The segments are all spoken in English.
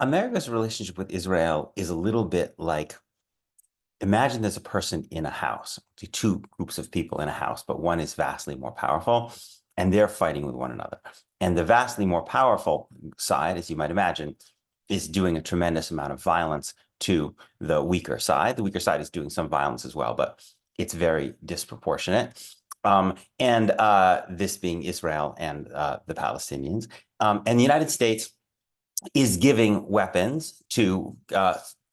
America's relationship with Israel is a little bit like, imagine there's a person in a house, two groups of people in a house, but one is vastly more powerful, and they're fighting with one another. And the vastly more powerful side, as you might imagine, is doing a tremendous amount of violence to the weaker side. The weaker side is doing some violence as well, but it's very disproportionate. And this being Israel and the Palestinians. And the United States is giving weapons to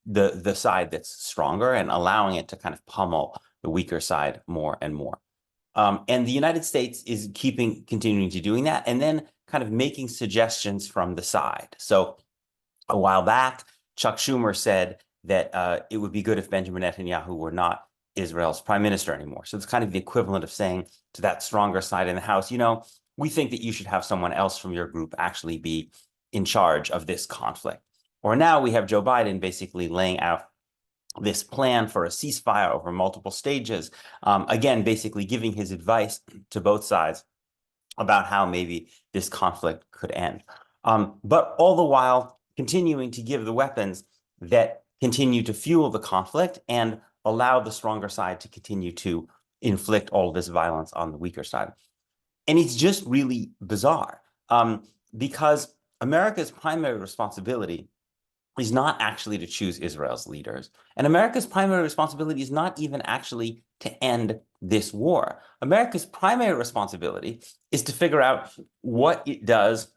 the side that's stronger and allowing it to kind of pummel the weaker side more and more. And the United States is continuing to doing that, and then kind of making suggestions from the side. So a while back, Chuck Schumer said that it would be good if Benjamin Netanyahu were not Israel's prime minister anymore. So it's kind of the equivalent of saying to that stronger side in the House, we think that you should have someone else from your group actually be in charge of this conflict. Or now we have Joe Biden basically laying out this plan for a ceasefire over multiple stages, again, basically giving his advice to both sides about how maybe this conflict could end. But all the while continuing to give the weapons that continue to fuel the conflict and allow the stronger side to continue to inflict all this violence on the weaker side. And it's just really bizarre because America's primary responsibility is not actually to choose Israel's leaders. And America's primary responsibility is not even actually to end this war. America's primary responsibility is to figure out what it does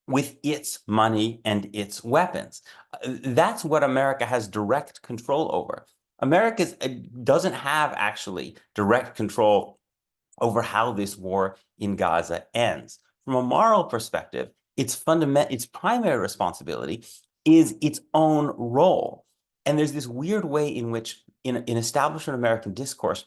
with its money and its weapons. That's what America has direct control over. America doesn't have actually direct control over how this war in Gaza ends. From a moral perspective, its primary responsibility is its own role. And there's this weird way in which, in establishment American discourse,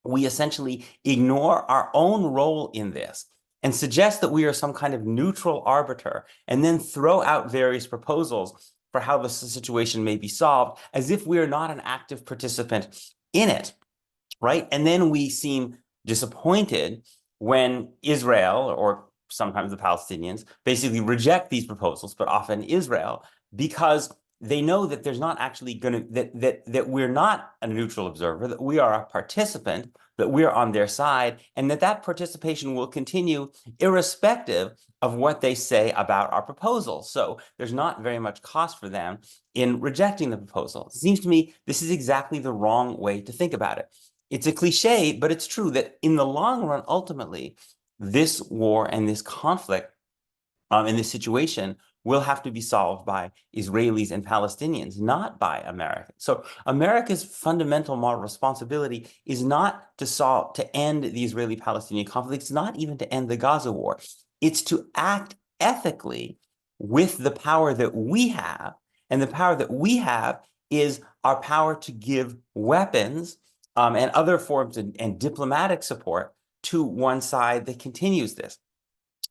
we essentially ignore our own role in this and suggest that we are some kind of neutral arbiter, and then throw out various proposals for how the situation may be solved, as if we are not an active participant in it, right? And then we seem disappointed when Israel, or sometimes the Palestinians, basically reject these proposals, but often Israel, because they know that there's not actually going to, that we're not a neutral observer, that we are a participant, that we're on their side, and that participation will continue irrespective of what they say about our proposals. So there's not very much cost for them in rejecting the proposal. It seems to me this is exactly the wrong way to think about it. It's a cliche, but it's true that in the long run, ultimately, this war and this conflict in this situation will have to be solved by Israelis and Palestinians, not by Americans. So America's fundamental moral responsibility is not to end the Israeli-Palestinian conflict. It's not even to end the Gaza war. It's to act ethically with the power that we have. And the power that we have is our power to give weapons and other forms and diplomatic support to one side that continues this.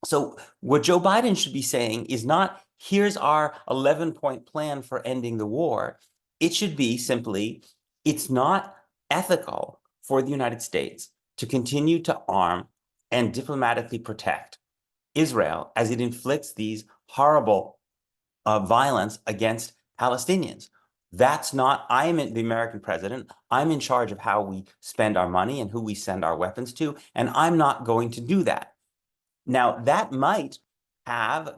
So what Joe Biden should be saying is not, here's our 11-point plan for ending the war. It should be simply, it's not ethical for the United States to continue to arm and diplomatically protect Israel as it inflicts these horrible violence against Palestinians. That's not, I'm the American president. I'm in charge of how we spend our money and who we send our weapons to, and I'm not going to do that. Now, that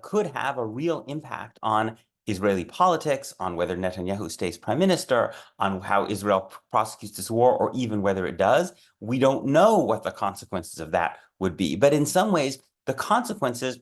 could have a real impact on Israeli politics, on whether Netanyahu stays prime minister, on how Israel prosecutes this war, or even whether it does. We don't know what the consequences of that would be. But in some ways, the consequences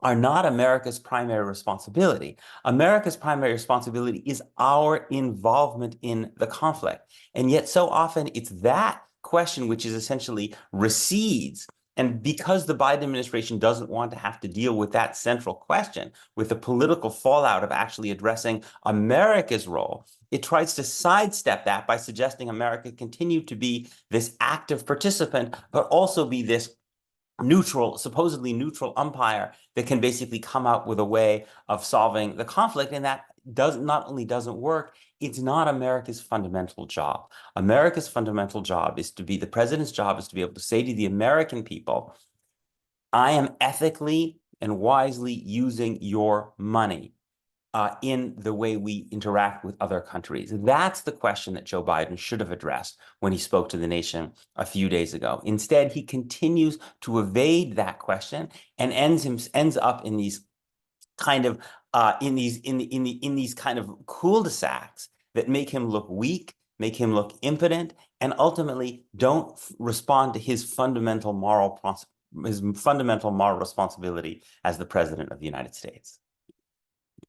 are not America's primary responsibility. America's primary responsibility is our involvement in the conflict. And yet so often it's that question which is essentially recedes. And because the Biden administration doesn't want to have to deal with that central question, with the political fallout of actually addressing America's role, it tries to sidestep that by suggesting America continue to be this active participant, but also be this supposedly neutral umpire that can basically come out with a way of solving the conflict. And that not only doesn't work, it's not America's fundamental job. America's fundamental job is to be, the president's job is to be able to say to the American people, I am ethically and wisely using your money in the way we interact with other countries? That's the question that Joe Biden should have addressed when he spoke to the nation a few days ago. Instead, he continues to evade that question and ends up in these kind of in these kind of cul-de-sacs that make him look weak, make him look impotent, and ultimately don't respond to his fundamental moral responsibility as the president of the United States.